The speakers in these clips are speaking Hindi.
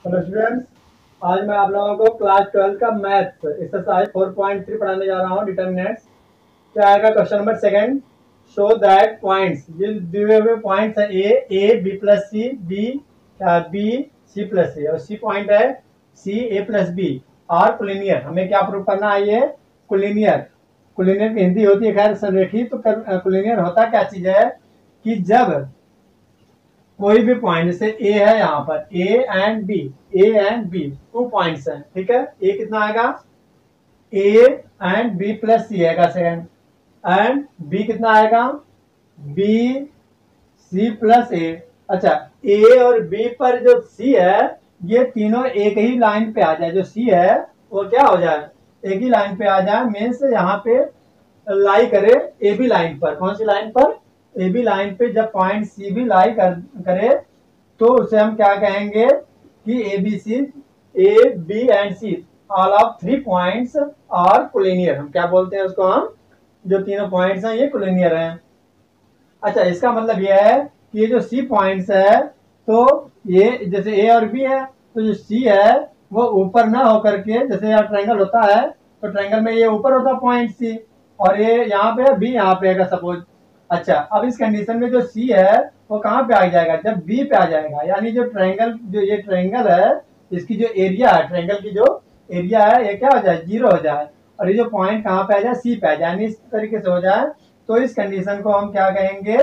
Hello students. आज मैं आप लोगों को क्लास 12 का मैथ एक्सरसाइज 4.3 पढ़ाने जा रहा हूँ। डिटर्मिनेंट्स क्या आएगा? Question number second, show that points, ये दिए हुए पॉइंट्स है A B plus C, B C plus C, और सी पॉइंट है C A plus B are collinear. हमें क्या प्रूव करना है? ये कोलिनियर। कोलिनियर की हिंदी होती है खैर संरेखित। तो कोलिनियर होता क्या चीज है कि जब कोई भी पॉइंट, जैसे ए है यहाँ पर, A and B two points हैं, ठीक है। ए कितना आएगा? A and B plus C आएगा सेकंड, एंड बी कितना आएगा? B C plus A. अच्छा, ए और बी पर जो सी है, ये तीनों एक ही लाइन पे आ जाए। जो सी है वो क्या हो जाए? एक ही लाइन पे आ जाए, मीन्स यहाँ पे लाई करे ए बी लाइन पर। कौन सी लाइन पर? ए बी लाइन पे जब पॉइंट सी भी लाई करे तो उसे हम क्या कहेंगे कि A B C, A B and C, all of three points are collinear. हम क्या बोलते हैं उसको? हम जो तीनों पॉइंट्स हैं ये कोलिनियर हैं। अच्छा, इसका मतलब यह है कि ये जो सी पॉइंट्स है, तो ये जैसे ए और बी है, तो जो सी है वो ऊपर ना होकर के, जैसे यहाँ ट्रायंगल होता है तो ट्रायंगल में ये ऊपर होता पॉइंट सी, और ये यहाँ पे बी यहाँ पे है सपोज। अच्छा, अब इस कंडीशन में जो सी है वो कहाँ पे आ जाएगा? जब बी पे आ जाएगा, यानी जो ट्रायंगल, जो ये ट्रायंगल है, इसकी जो एरिया है, ट्रायंगल की जो एरिया है, ये क्या हो जाए? जीरो हो जाए, और ये जो पॉइंट कहाँ पे आ जाए? सी पे आ जाए, यानी इस तरीके से हो जाए। तो इस कंडीशन को हम क्या कहेंगे?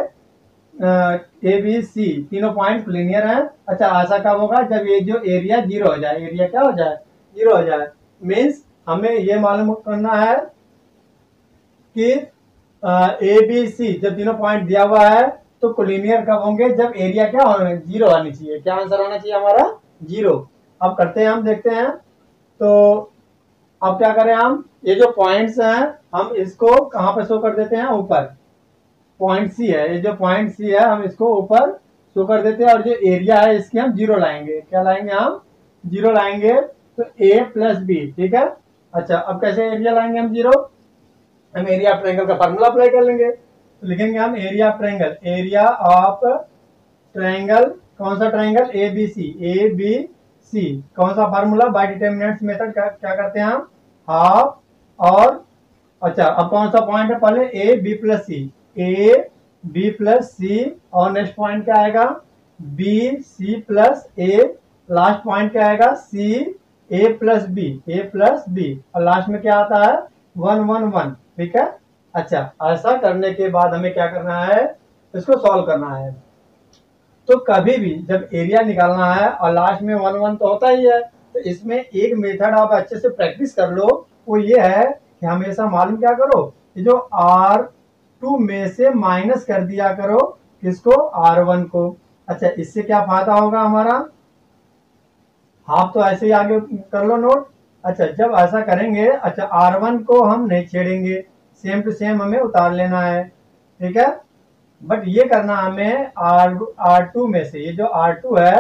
ए बी सी तीनों पॉइंट लीनियर हैं। अच्छा, ऐसा कब होगा? जब ये जो एरिया जीरो हो जाए। एरिया क्या हो जाए? जीरो हो जाए। मीन्स हमें ये मालूम करना है कि ए बी सी जब तीनों पॉइंट दिया हुआ है तो कोलिनियर कब होंगे? जब एरिया क्या होना? जीरो आनी चाहिए। क्या आंसर होना चाहिए हमारा? जीरो। अब करते हैं, हम देखते हैं। तो अब क्या करें हम? ये जो पॉइंट्स हैं, हम इसको कहाँ पे शो कर देते हैं? ऊपर। पॉइंट सी है, ये जो पॉइंट सी है हम इसको ऊपर शो कर देते हैं, और जो एरिया है इसकी हम जीरो लाएंगे। क्या लाएंगे हम? जीरो लाएंगे। तो ए प्लस बी, ठीक है। अच्छा, अब कैसे एरिया लाएंगे हम जीरो? हम एरिया ऑफ ट्रायंगल का फार्मूला अप्लाई कर लेंगे। तो लिखेंगे हम area of triangle, area of triangle. कौन सा triangle? A B C, A B C. कौन सा फार्मूला? Bye determinants method. क्या करते हैं हम? हाफ और, अच्छा, अब कौन सा पॉइंट है? पहले A B plus C, A B plus C, और नेक्स्ट पॉइंट क्या आएगा? B C plus A. Last point क्या आएगा? C A plus B, A plus B, और लास्ट में क्या आता है? वन वन वन, ठीक है। अच्छा, ऐसा करने के बाद हमें क्या करना है? इसको सॉल्व करना है। तो कभी भी जब एरिया निकालना है और लास्ट में वन वन तो होता ही है, तो इसमें एक मेथड आप अच्छे से प्रैक्टिस कर लो। वो ये है कि हमेशा मालूम क्या करो? ये जो आर टू में से माइनस कर दिया करो, किसको? आर वन को। अच्छा, इससे क्या फायदा होगा हमारा? हाफ तो ऐसे ही आगे कर लो नोट। अच्छा, जब ऐसा करेंगे, अच्छा, आर वन को हम नहीं छेड़ेंगे, सेम टू सेम हमें उतार लेना है, ठीक है। बट ये करना हमें आर टू में से, ये जो आर टू है,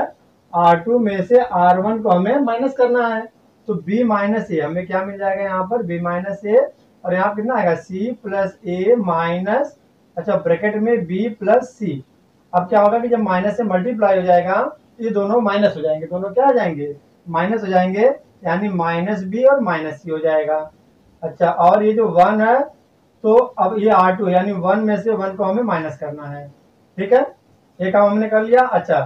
आर टू में से आर वन को हमें माइनस करना है। तो बी माइनस ए हमें क्या मिल जाएगा यहाँ पर? बी माइनस ए, और यहाँ कितना आएगा? सी प्लस ए माइनस, अच्छा, ब्रैकेट में बी प्लस सी। अब क्या होगा कि जब माइनस से मल्टीप्लाई हो जाएगा, ये दोनों माइनस हो जाएंगे, दोनों क्या आ जाएंगे? माइनस हो जाएंगे, यानी माइनस बी और माइनस सी हो जाएगा। अच्छा, और ये जो वन है, तो अब ये आर टू, यानी वन में से वन को हमें माइनस करना है, ठीक है। ये काम हमने कर लिया। अच्छा,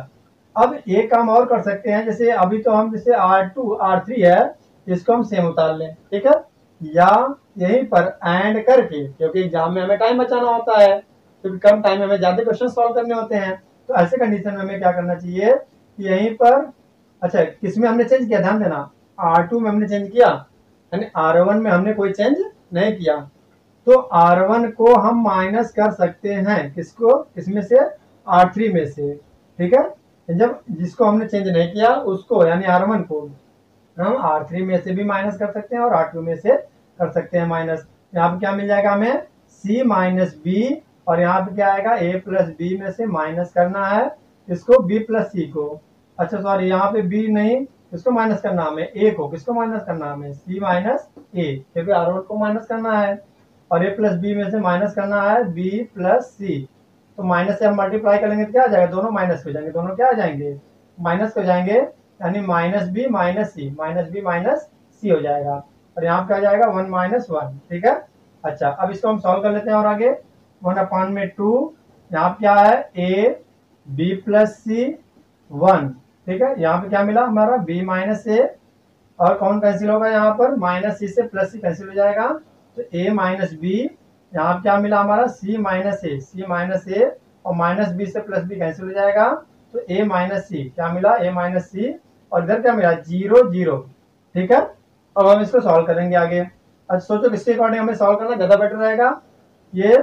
अब एक काम और कर सकते हैं, जैसे अभी तो हम, जैसे आर टू आर थ्री है, इसको हम सेम उतार लें, ठीक है। या यहीं पर एंड करके, क्योंकि एग्जाम में हमें टाइम बचाना होता है, क्योंकि कम टाइम में हमें ज्यादा क्वेश्चन सॉल्व करने होते हैं। तो ऐसे कंडीशन में हमें क्या करना चाहिए कि यहीं पर, अच्छा, किसमें हमने चेंज किया? ध्यान देना, आर टू में हमने चेंज किया, यानी आर वन में हमने कोई चेंज नहीं किया। तो R1 को हम माइनस कर सकते हैं, किसको? इसमें से R3 में से, ठीक है। जब जिसको हमने चेंज नहीं किया उसको, यानी R1 को हम R3 में से भी माइनस कर सकते हैं और R2 में से कर सकते हैं माइनस। यहाँ पे क्या मिल जाएगा हमें? C माइनस बी, और यहाँ पे क्या आएगा? A प्लस बी में से माइनस करना है इसको, B प्लस सी को। अच्छा, सॉरी, यहाँ पे B नहीं, इसको माइनस करना हमें A को। किसको माइनस करना हमें? C माइनस A, क्योंकि R1 को माइनस करना है, और ए प्लस बी में से माइनस करना है बी प्लस सी। तो माइनस से हम मल्टीप्लाई करेंगे तो क्या आ जाएगा? दोनों माइनस हो जाएंगे, दोनों क्या आ जाएंगे? माइनस हो जाएंगे। यानी माइनस बी माइनस सी हो जाएगा। और यहाँ पे आ जाएगा 1 माइनस 1। ठीक है। अच्छा, अब इसको हम सॉल्व कर लेते हैं और आगे 1/2 यहाँ क्या है ए बी प्लस सी 1। ठीक है। यहाँ पे क्या मिला हमारा बी माइनस ए, और कौन कैंसिल होगा यहाँ पर माइनस सी से प्लस सी कैंसिल हो जाएगा, तो ए माइनस बी। यहाँ क्या मिला हमारा सी माइनस ए और माइनस बी से प्लस बी कैंसिल हो जाएगा, तो ए माइनस सी क्या मिला ए माइनस सी, और इधर क्या मिला 0 0। ठीक है। अब हम इसको सॉल्व करेंगे आगे। अच्छा सोचो किसके अकॉर्डिंग हमें सॉल्व करना ज्यादा बेटर रहेगा। ये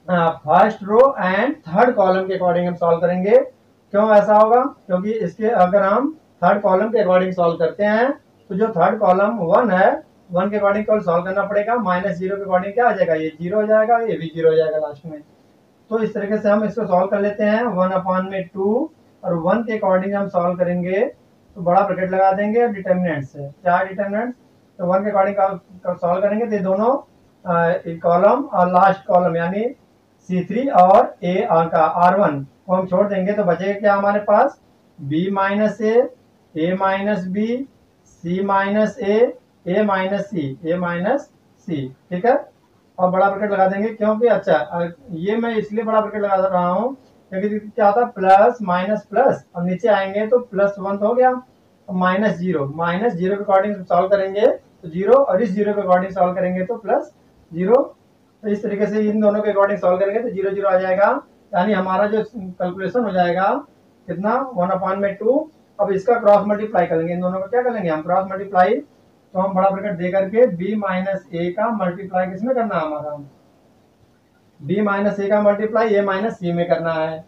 first row and third column के अकॉर्डिंग हम सॉल्व करेंगे। क्यों ऐसा होगा, क्योंकि इसके अगर हम थर्ड कॉलम के अकॉर्डिंग सॉल्व करते हैं तो जो थर्ड कॉलम 1 है 1 के अकॉर्डिंग कॉल सॉल्व करना पड़ेगा, -0 के अकॉर्डिंग क्या आ जाएगा ये 0 हो जाएगा, ये भी 0 हो जाएगा लास्ट में। तो इस तरीके से हम इसको सॉल्व कर लेते हैं 1/2 और 1 के अकॉर्डिंग हम सॉल्व करेंगे तो बड़ा ब्रैकेट लगा देंगे डिटर्मिनेंट से। क्या डिटर्मिनेंट, तो 1 के अकॉर्डिंग सॉल्व करेंगे तो दोनों कॉलम और लास्ट कॉलम यानी C3 और A का R1 को हम छोड़ देंगे तो बचेगा क्या हमारे पास B माइनस ए माइनस बी सी माइनस ए माइनस सी। ठीक है। और बड़ा ब्रैकेट लगा देंगे क्योंकि अच्छा ये मैं इसलिए बड़ा ब्रैकेट लगा रहा हूँ क्योंकि क्या होता है प्लस माइनस प्लस, और नीचे आएंगे तो +1 तो हो गया, -0 के अकॉर्डिंग सॉल्व करेंगे तो 0, और इस 0 के अकॉर्डिंग सॉल्व करेंगे तो +0। तो इस तरीके से इन दोनों के अकॉर्डिंग सॉल्व करेंगे तो 0 0 आ जाएगा, यानी हमारा जो कैलकुलेशन हो जाएगा कितना 1/2। अब इसका क्रॉस मल्टीप्लाई करेंगे, इन दोनों को क्या करेंगे हम क्रॉस मल्टीप्लाई, तो हम बड़ा ब्रैकेट दे करके b माइनस ए का मल्टीप्लाई किसमें करना है हमारा b माइनस ए का मल्टीप्लाई a माइनस सी में करना है।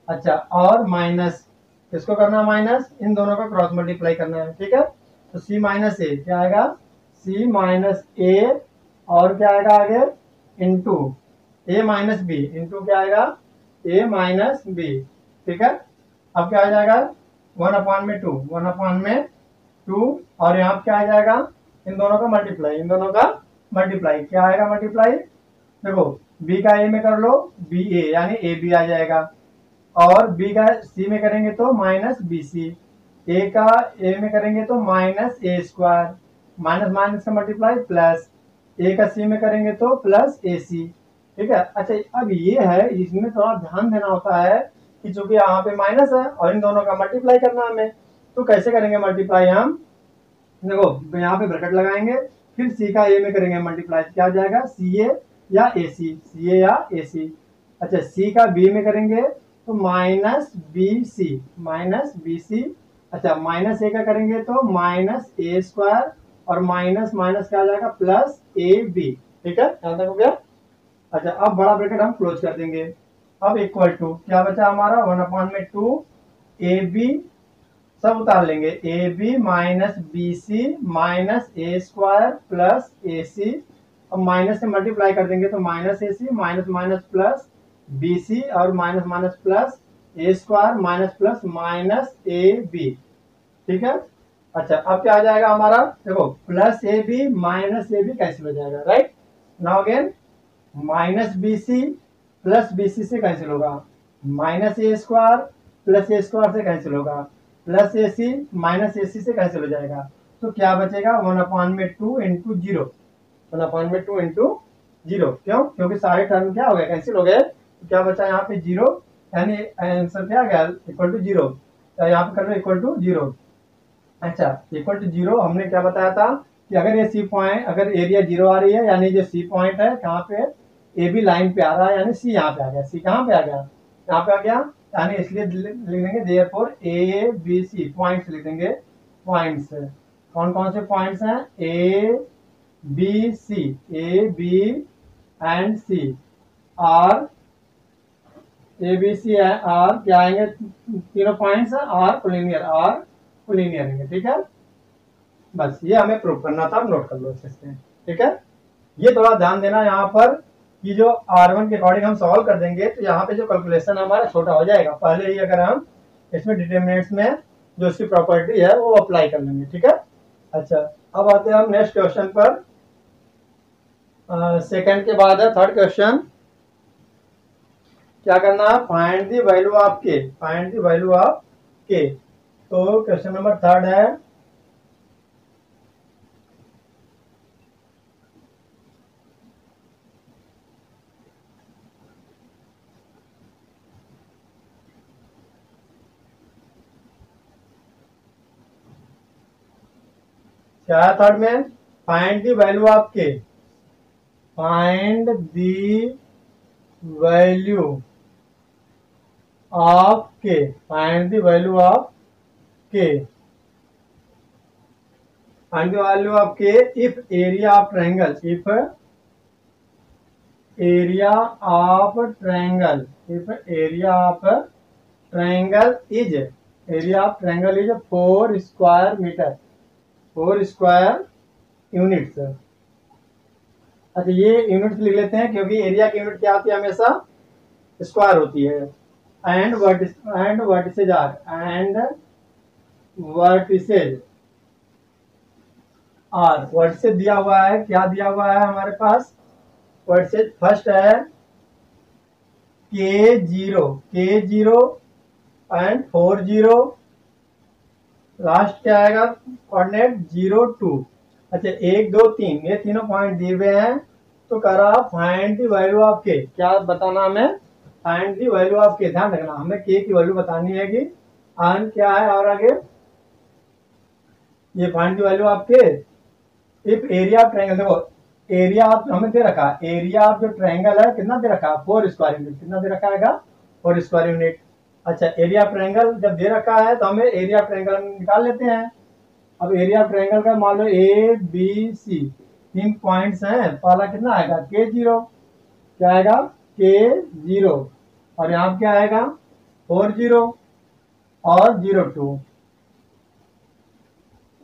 अच्छा, और माइनस किसको करना है माइनस, इन दोनों का क्रॉस मल्टीप्लाई करना है। ठीक है। तो c माइनस ए क्या आएगा c माइनस ए, और क्या आएगा आगे इंटू ए माइनस बी, इंटू क्या आएगा ए माइनस बी। ठीक है। अब क्या आ जाएगा 1/2 और यहाँ क्या आ जाएगा इन दोनों का मल्टीप्लाई, क्या आएगा मल्टीप्लाई, देखो बी का ए में कर लो बी ए यानी ए बी आ जाएगा, और बी का सी में करेंगे तो माइनस बी सी, ए का ए में करेंगे तो -a², माइनस माइनस का मल्टीप्लाई प्लस, ए का सी में करेंगे तो +ac। ठीक है। अच्छा अब ये है इसमें थोड़ा ध्यान देना होता है कि चूंकि यहाँ पे माइनस है और इन दोनों का मल्टीप्लाई करना हमें, तो कैसे करेंगे मल्टीप्लाई हम, देखो यहाँ पे ब्रैकेट लगाएंगे फिर सी का ए में करेंगे मल्टीप्लाई, क्या आ जाएगा सी ए या ए सी। अच्छा सी का बी में करेंगे तो -bc। अच्छा माइनस ए का करेंगे तो -a² और माइनस माइनस क्या आ जाएगा +ab। ठीक है, यहाँ तक हो गया। अच्छा अब बड़ा ब्रैकेट हम क्लोज कर देंगे। अब इक्वल टू क्या बचा हमारा 1/2 ab, सब उतार लेंगे ab minus bc minus a² +ac, अब माइनस से मल्टीप्लाई कर देंगे तो -ac minus minus plus bc और minus minus plus a² minus plus -ab। ठीक है। अच्छा अब क्या आ जाएगा हमारा, देखो +ab माइनस ab कैंसिल हो जाएगा, right. Now again -bc plus bc से कैंसिल होगा, -a² प्लस a² से कैंसिल होगा, +ac माइनस ac से कैंसिल हो जाएगा, तो क्या बचेगा 1/2 इंटू 0। 1/2 इंटू 0 क्यों, क्योंकि सारे टर्म क्या हो गए कैंसिल हो गए, तो क्या बचा यहाँ पे 0, यानी आंसर क्या गया इक्वल टू 0। यहाँ पे कर लो इक्वल टू 0। अच्छा इक्वल टू 0 हमने क्या बताया था कि अगर ये सी पॉइंट, अगर एरिया 0 आ रही है यानी जो सी पॉइंट है कहाँ पे ए बी लाइन पे आ रहा है, यानी सी यहाँ पे आ गया, सी कहाँ पे आ गया यहाँ पे आ गया, यानी इसलिए लिख देंगे therefore A B C points लिख देंगे। पॉइंट्स कौन कौन से पॉइंट्स हैं, A B and C are, A B C are क्या आएंगे, तीनों पॉइंट्स हैं आर कोलिनियर है। ठीक है, बस ये हमें प्रूव करना था, नोट कर लो अच्छे से। ठीक है, ये थोड़ा ध्यान देना यहाँ पर कि जो R1 के अकॉर्डिंग हम सॉल्व कर देंगे तो यहाँ पे जो कैलकुलेशन हमारा छोटा हो जाएगा, पहले ही अगर हम इसमें डिटरमिनेंट्स में जो इसकी प्रॉपर्टी है वो अप्लाई कर लेंगे। ठीक है। अच्छा अब आते हैं हम नेक्स्ट क्वेश्चन पर, सेकंड के बाद है थर्ड क्वेश्चन। क्या करना है, फाइंड द वैल्यू ऑफ के, तो क्वेश्चन नंबर थर्ड है, क्या है थर्ड में? Find the value of K, find the value of K, find the value of K, find the value of K if area of triangle, if area of triangle, if area of triangle is, area of triangle is 4 square metre, 4 square units. अच्छा ये यूनिट्स लिख लेते हैं क्योंकि एरिया की यूनिट क्या होती है? हमेशा स्क्वायर होती है। And vertices are, and vertices are, vertices दिया हुआ है, क्या दिया हुआ है हमारे पास? वर्टिसेज फर्स्ट है K0 एंड 40, लास्ट क्या आएगा कोऑर्डिनेट 0 2। अच्छा 1 2 3 ये तीनों पॉइंट दिए हुए हैं, तो कह रहा फाइंड द वैल्यू ऑफ के, क्या बताना हमें? फाइंड द वैल्यू ऑफ के, ध्यान रखना हमें के की वैल्यू बतानी है कि आन क्या है, और आगे ये find the value of K if area of triangle, देखो एरिया ऑफ हमें दे रखा, एरिया ऑफ जो ट्रायंगल है कितना दे रखा? 4 स्क्वायर यूनिट, कितना दे रखा है? 4 स्क्वायर यूनिट। अच्छा एरिया ऑफ ट्रायंगल जब दे रखा है तो हमें एरिया ऑफ ट्रायंगल निकाल लेते हैं। अब एरिया ऑफ ट्रायंगल का मान लो ए बी सी 3 पॉइंट्स हैं, पहला कितना आएगा? K0, क्या आएगा? K0, और यहाँ क्या आएगा? 40 और 0 2।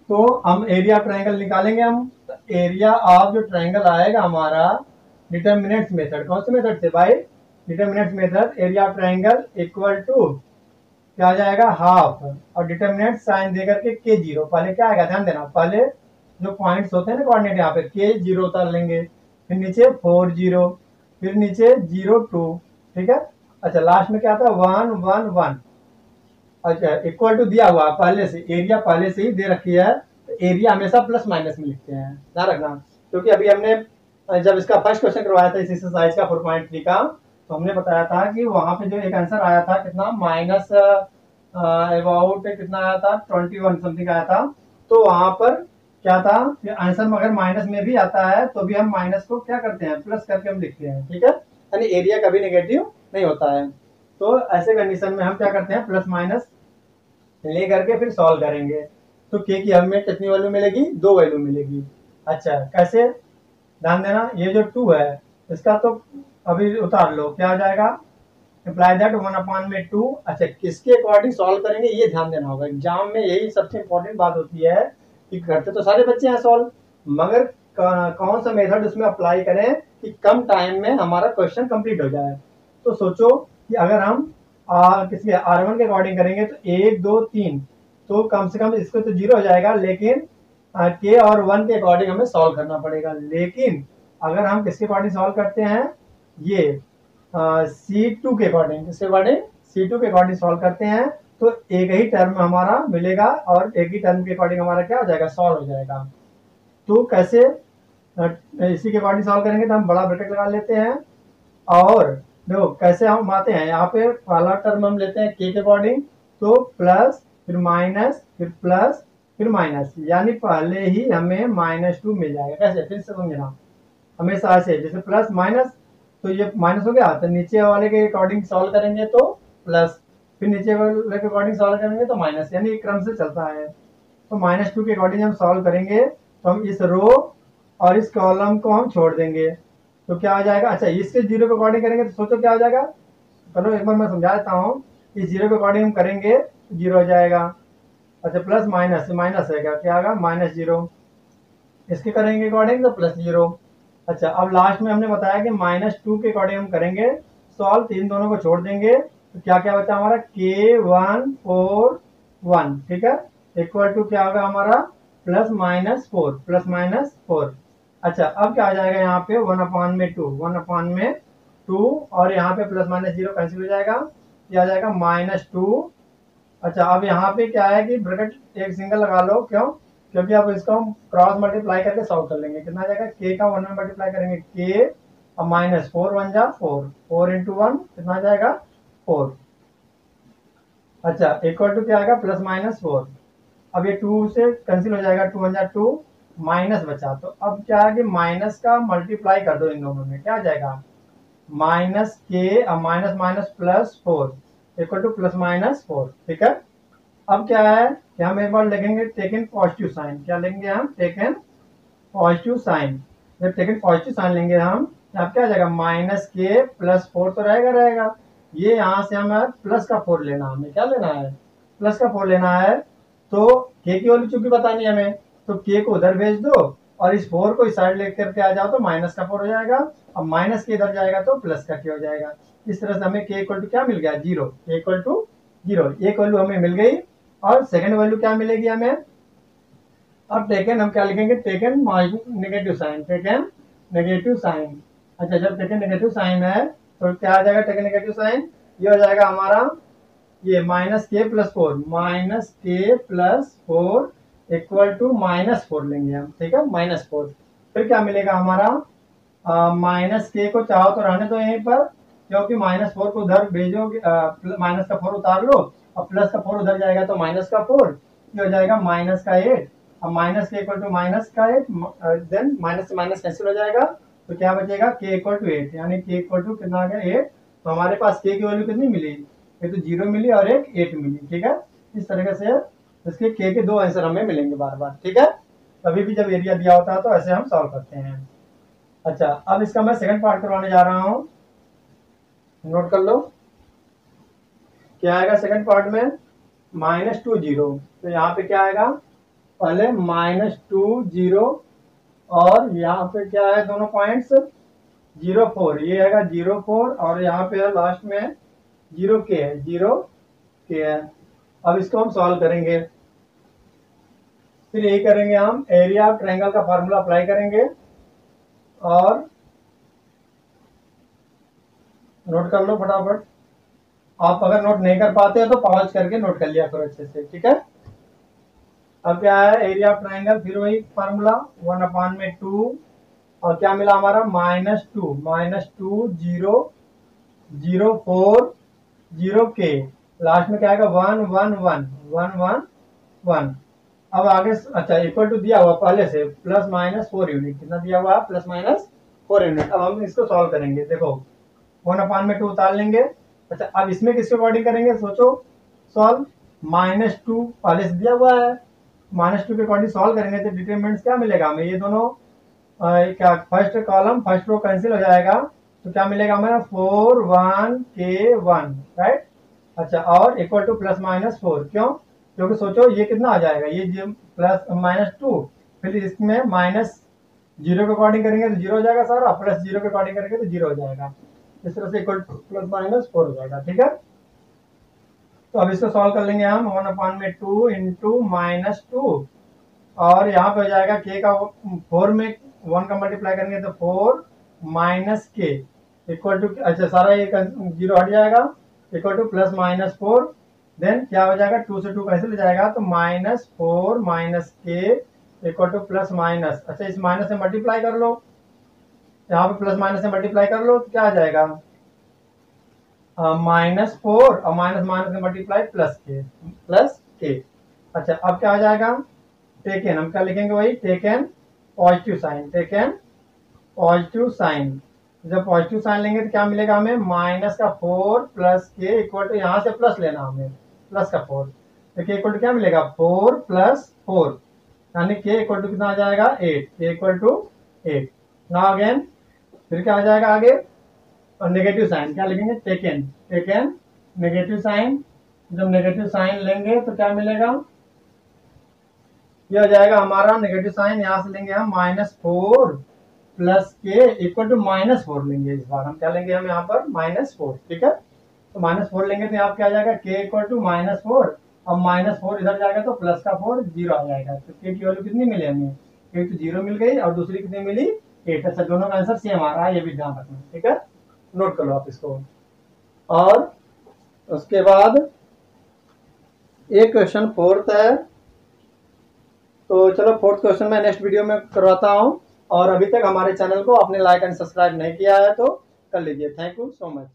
तो हम एरिया ऑफ ट्रायंगल निकालेंगे हम, तो एरिया ऑफ जो ट्रायंगल आएगा हमारा डिटर्मिनेंट्स मेथड, कौन से मेथड से भाई? Determinants method. Area of triangle equal to क्या आ जाएगा? हाफ, और डिटर्मिनेंट साइन दे करके K0, पहले क्या आएगा ध्यान देना, पहले जो पॉइंट्स होते हैं ना कोऑर्डिनेट यहाँ पे K0 उतार लेंगे, फिर नीचे 40, फिर नीचे 0 2, ठीक है। अच्छा लास्ट में क्या था? 1 1 1। अच्छा इक्वल टू दिया हुआ पहले से, एरिया पहले से ही दे रखी है, तो एरिया हमेशा प्लस माइनस में लिखते हैं, ध्यान रखना। क्योंकि अभी हमने जब इसका फर्स्ट क्वेश्चन करवाया था इस एक्सरसाइज का 4.3 का, तो हमने बताया था कि वहां पे जो एक आंसर आया था कितना माइनस अबाउट कितना आया था 21 समथिंग आया था। तो वहां पर क्या था आंसर में अगर माइनस में भी आता है तो भी हम माइनस को क्या करते हैं? प्लस करके हम लिखते हैं, ठीक है। यानी एरिया कभी नेगेटिव नहीं होता है। तो ऐसे कंडीशन में हम क्या करते हैं? प्लस माइनस ले करके फिर सॉल्व करेंगे। तो के की हमें कितनी वैल्यू मिलेगी? 2 वैल्यू मिलेगी। अच्छा कैसे? ध्यान देना, ये जो 2 है इसका तो अभी उतार लो, क्या हो जाएगा? Apply that 1/2। अच्छा किसके अकॉर्डिंग सॉल्व करेंगे ये ध्यान देना होगा। एग्जाम में यही सबसे इंपॉर्टेंट बात होती है कि करते तो सारे बच्चे हैं सॉल्व, मगर कौन सा मेथड उसमें अप्लाई करें कि कम टाइम में हमारा क्वेश्चन कंप्लीट हो जाए। तो सोचो कि अगर हम किसके R1 के अकॉर्डिंग करेंगे तो 1 2 3, तो कम से कम इसको तो 0 हो जाएगा, लेकिन के और 1 के अकॉर्डिंग हमें सॉल्व करना पड़ेगा। लेकिन अगर हम किसके अकॉर्डिंग सॉल्व करते हैं? ये C2 के अकॉर्डिंग, किसके अकॉर्डिंग? C2 के अकॉर्डिंग सॉल्व करते हैं, तो एक ही टर्म हमारा मिलेगा और एक ही टर्म के अकॉर्डिंग हमारा क्या हो जाएगा? सॉल्व हो जाएगा। तो कैसे इसी के अकॉर्डिंग सॉल्व करेंगे? तो हम बड़ा ब्रैकेट लगा लेते हैं, और देखो कैसे हम आते हैं, यहाँ पे पहला टर्म हम लेते हैं के अकॉर्डिंग, तो प्लस फिर माइनस फिर प्लस फिर माइनस, यानी पहले ही हमें -2 मिल जाएगा। कैसे? फिर से समझना, हमेशा ऐसे जैसे प्लस माइनस, तो ये माइनस हो गया, तो नीचे वाले के अकॉर्डिंग सॉल्व करेंगे तो प्लस, फिर नीचे वाले के अकॉर्डिंग सॉल्व करेंगे तो माइनस, यानी क्रम से चलता है। तो -2 के अकॉर्डिंग हम सॉल्व करेंगे तो हम इस रो और इस कॉलम को हम छोड़ देंगे, तो क्या आ जाएगा? अच्छा इसके 0 के अकॉर्डिंग करेंगे तो सोचो क्या हो जाएगा? चलो एक बार मैं समझा देता हूँ। इस 0 के अकॉर्डिंग हम करेंगे तो 0 हो जाएगा। अच्छा प्लस माइनस, माइनस रहेगा, क्या आएगा? -0। इसके करेंगे अकॉर्डिंग तो +0। अच्छा अब लास्ट में हमने बताया कि -2 के अकॉर्डिंग हम करेंगे सॉल्व, तो इन दोनों को छोड़ देंगे, तो क्या क्या बचा हमारा? K1 4 1, ठीक है, इक्वल टू क्या होगा हमारा? +-4, +-4। अच्छा अब क्या आ जाएगा यहाँ पे? 1/2, 1/2, और यहाँ पे +-0 कैंसिल हो जाएगा, ये आ जाएगा -2 अच्छा, अब यहाँ पे क्या है कि ब्रैकेट एक सिंगल लगा लो, क्यों? क्योंकि अब इसको हम क्रॉस मल्टीप्लाई करके सॉल्व कर लेंगे। कितना आ जाएगा? के का 1 में मल्टीप्लाई करेंगे, के और माइनस 4 1 जा 4, 4 इंटू 1 कितना आ जाएगा? 4। अच्छा, इक्वल टू क्या आएगा? Plus minus 4। अब ये 2 से कैंसिल हो जाएगा, 2 1 जा 2, माइनस बचा। तो अब क्या है कि माइनस का मल्टीप्लाई कर दो इन दोनों में, क्या आ जाएगा? माइनस के और minus minus plus 4 equal to plus minus 4। ठीक है। अब क्या है कि हम एक बार लिखेंगे टेकन पॉजिटिव साइन। क्या लेंगे हम? Taken positive sign. जब टेकन पॉजिटिव साइन लेंगे हम, अब क्या आ जाएगा? माइनस के प्लस 4 तो रहेगा। ये यहाँ से हमें प्लस का 4 लेना, हमें क्या लेना है? प्लस का 4 लेना है। तो के की वैल्यू चूंकि बतानी है हमें, तो के को उधर भेज दो और इस 4 को इस साइड लेकर के आ जाओ तो माइनस का 4 हो जाएगा। अब माइनस के इधर जाएगा तो प्लस का के हो जाएगा। इस तरह से हमें के इक्वल टू क्या मिल गया? 0। के इक्वल टू 0, एक वैल्यू हमें मिल गई। और सेकंड वैल्यू क्या मिलेगी हमें? अब टेकन हम क्या लिखेंगे? Taken negative sign, taken negative sign. अच्छा, जब टेकन नेगेटिव साइन है तो क्या आ जाएगा? टेकन नेगेटिव साइन ये हो जाएगा हमारा, ये माइनस के प्लस 4, माइनस के प्लस 4 इक्वल टू माइनस 4 लेंगे हम। ठीक है, माइनस 4। फिर क्या मिलेगा हमारा? माइनस के को चाहो तो रहने दो यहीं पर, क्योंकि माइनस 4 को उधर भेजोगे, माइनस का 4 उतार लो और प्लस का 4 उधर जाएगा तो माइनस का 4, ये हो जाएगा माइनस का 8। अब माइनस के इक्वल टू माइनस का 8, देन माइनस से माइनस कैंसिल हो जाएगा तो क्या बचेगा? के इक्वल टू 8, यानी के इक्वल टू कितना आ गया? 8। तो हमारे पास के की वैल्यू कितनी मिली? एक तो 0 मिली और एक 8 मिली। ठीक है, इस तरीके से इसके के दो आंसर हमें मिलेंगे बार बार। ठीक है, कभी भी जब एरिया दिया होता है तो ऐसे हम सॉल्व करते हैं। अच्छा, अब इसका मैं सेकंड पार्ट करवाने जा रहा हूं, नोट कर लो। क्या आएगा सेकंड पार्ट में? -2 0। तो यहाँ पे क्या आएगा? पहले -2 0 और यहाँ पे क्या है? दोनों पॉइंट्स 0 4, ये आएगा 0 4 और यहाँ पे है लास्ट में 0 के है, 0 के है। अब इसको हम सॉल्व करेंगे। फिर यही करेंगे हम, एरिया ऑफ ट्रायंगल का फार्मूला अप्लाई करेंगे। और नोट कर लो फटाफट। आप अगर नोट नहीं कर पाते हो तो पॉज करके नोट कर लिया करो अच्छे से। ठीक है, अब क्या है? एरिया ऑफ ट्रायंगल, फिर वही फार्मूला 1/2 और क्या मिला हमारा? -2 0 0 4 0 के, लास्ट में क्या आएगा? 1 1 1 1 1 1। अब आगे अच्छा इक्वल टू दिया हुआ पहले से प्लस माइनस 4 यूनिट, कितना दिया हुआ? Plus minus 4 unit. अब हम इसको सॉल्व करेंगे। देखो 1/2 उतार लेंगे। अच्छा, अब इसमें किसके अकॉर्डिंग करेंगे? सोचो सॉल्व। -2 पहले से दिया हुआ है, -2 के अकॉर्डिंग सॉल्व करेंगे तो डिटरमिनेंट्स क्या मिलेगा हमें? ये दोनों क्या first column first row cancel हो जाएगा तो क्या मिलेगा हमारा? 4 1 के 1, राइट। अच्छा, और इक्वल टू प्लस माइनस 4, क्यों? क्योंकि सोचो ये कितना आ जाएगा? ये प्लस -2, फिर इसमें माइनस 0 के अकॉर्डिंग करेंगे तो 0 हो जाएगा सारा, प्लस 0 के अकॉर्डिंग करेंगे तो 0 हो जाएगा। इस तरह से इक्वल टू प्लस माइनस 4 हो जाएगा। ठीक है, तो अब इसको सॉल्व कर लेंगे हम। 1/2 इंटू -2 और यहाँ पे हो जाएगा के का 4 में 1 का मल्टीप्लाई करेंगे तो 4 माइनस के इक्वल टू, अच्छा सारा ये 0 हट जाएगा, equal to plus minus 4। Then क्या हो जाएगा? 2 से 2 कैंसिल हो जाएगा तो -4 माइनस के इक्वल टू प्लस माइनस, अच्छा इस माइनस से मल्टीप्लाई कर लो, यहाँ पे प्लस माइनस से मल्टीप्लाई कर लो तो क्या आ जाएगा? -4 और माइनस माइनस से मल्टीप्लाई प्लस के। अच्छा, अब क्या आ जाएगा? टेकन, हम क्या लिखेंगे? वही taken positive sign, taken positive sign. जब पॉजिटिव साइन लेंगे तो क्या मिलेगा हमें? माइनस का 4 प्लस के इक्वल टू, यहाँ से प्लस लेना हमें, प्लस का 4 तो के इक्वल टू क्या मिलेगा? 4 प्लस 4, यानी के इक्वल टू कितना आ जाएगा? 8, के इक्वल टू 8। नाउ अगेन फिर क्या आ जाएगा आगे? और नेगेटिव साइन क्या लिखेंगे? Taken, taken negative sign. जब नेगेटिव साइन लेंगे तो क्या मिलेगा? ये हो जाएगा हमारा नेगेटिव साइन, यहाँ से लेंगे हम -4 प्लस के इक्वल टू -4 लेंगे। इस बार हम क्या लेंगे? हम यहाँ पर -4। ठीक है, तो -4 लेंगे तो यहाँ पे क्या आ जाएगा? के इक्वल टू -4 और -4 इधर जाएगा तो प्लस का 4 0 आ जाएगा। तो के की वैल्यू कितनी मिली हमें? एक तो 0 मिल गई और दूसरी कितनी मिली? 8। अच्छा, दोनों का आंसर सेम आ रहा है, ये भी ध्यान रखना। ठीक है, नोट कर लो आप इसको। और उसके बाद एक क्वेश्चन फोर्थ है, तो चलो फोर्थ क्वेश्चन मैं नेक्स्ट वीडियो में करवाता हूँ। और अभी तक हमारे चैनल को आपने लाइक एंड सब्सक्राइब नहीं किया है तो कर लीजिए। Thank you so much.